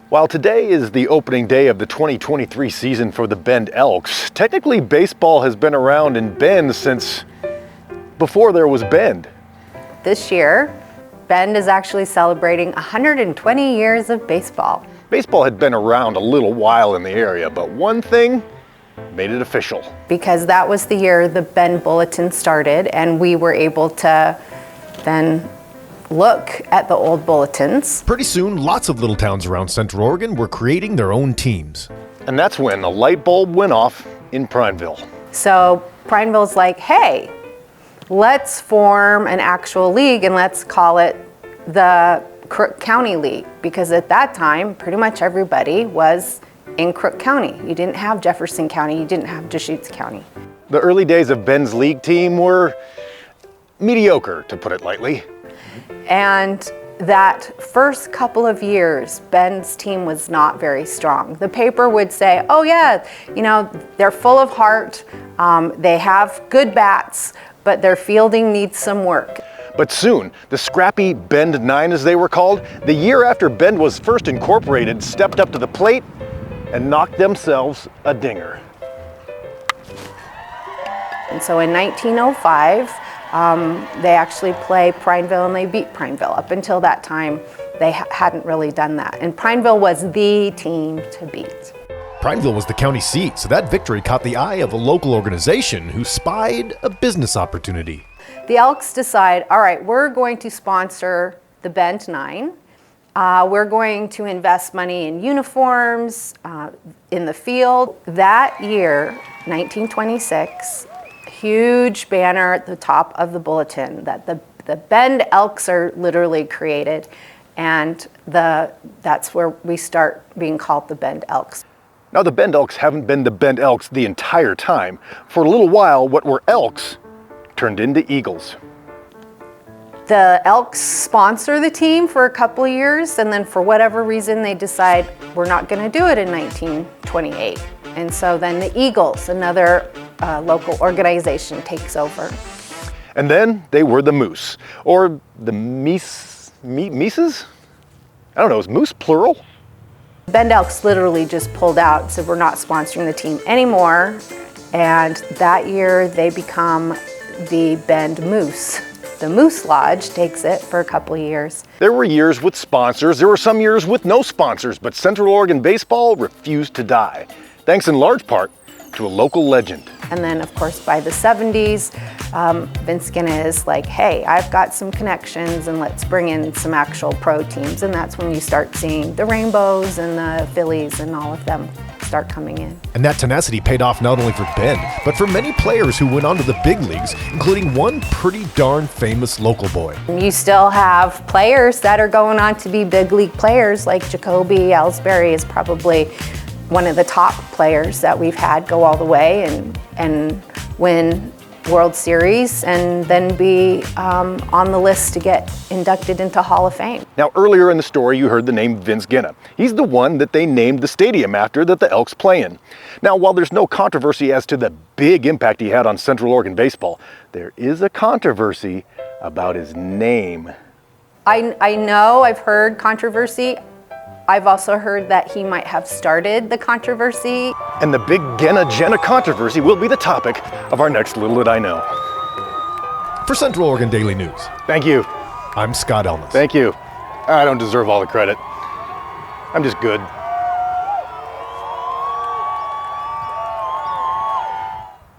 While today is the opening day of the 2023 season for the Bend Elks, technically baseball has been around in Bend since before there was Bend. This year, Bend is actually celebrating 120 years of baseball. Baseball had been around a little while in the area, but one thing made it official. Because that was the year the Bend Bulletin started, and we were able to then look at the old bulletins. Pretty soon, lots of little towns around Central Oregon were creating their own teams. And that's when a light bulb went off in Prineville. So Prineville's like, hey, let's form an actual league and let's call it the Crook County League, because at that time, pretty much everybody was in Crook County. You didn't have Jefferson County, you didn't have Deschutes County. The early days of Bend's league team were mediocre, to put it lightly. And that first couple of years, Bend's team was not very strong. The paper would say, oh yeah, they're full of heart, they have good bats, but their fielding needs some work. But soon, the scrappy Bend Nine, as they were called, the year after Bend was first incorporated, stepped up to the plate and knocked themselves a dinger. And so in 1905, they actually play Prineville and they beat Prineville. Up until that time, they hadn't really done that. And Prineville was the team to beat. Prineville was the county seat, so that victory caught the eye of a local organization who spied a business opportunity. The Elks decide, all right, we're going to sponsor the Bend Nine. We're going to invest money in uniforms, in the field. That year, 1926, huge banner at the top of the bulletin that the Bend Elks are literally created, and that's where we start being called the Bend Elks. Now, the Bend Elks haven't been the Bend Elks the entire time. For a little while, what were Elks turned into Eagles. The Elks sponsor the team for a couple of years, and then for whatever reason they decide we're not going to do it in 1928. And so then the Eagles, another local organization, takes over. And then they were the Moose, or the Mises? I don't know, is Moose plural? Bend Elks literally just pulled out and said we're not sponsoring the team anymore. And that year they become the Bend Moose. The Moose Lodge takes it for a couple of years. There were years with sponsors, there were some years with no sponsors, but Central Oregon baseball refused to die, thanks in large part to a local legend. And then, of course, by the 70s, Vince Skinna is like, hey, I've got some connections and let's bring in some actual pro teams. And that's when you start seeing the Rainbows and the Phillies and all of them start coming in. And that tenacity paid off not only for Bend, but for many players who went on to the big leagues, including one pretty darn famous local boy. You still have players that are going on to be big league players, like Jacoby Ellsbury is probably one of the top players that we've had go all the way and win World Series and then be on the list to get inducted into Hall of Fame. Now, earlier in the story, you heard the name Vince Skinna. He's the one that they named the stadium after that the Elks play in. Now, while there's no controversy as to the big impact he had on Central Oregon baseball, there is a controversy about his name. I know I've heard controversy. I've also heard that he might have started the controversy. And the big Genna controversy will be the topic of our next Little Did I Know. For Central Oregon Daily News, Thank you. I'm Scott Elmas. Thank you. I don't deserve all the credit. I'm just good.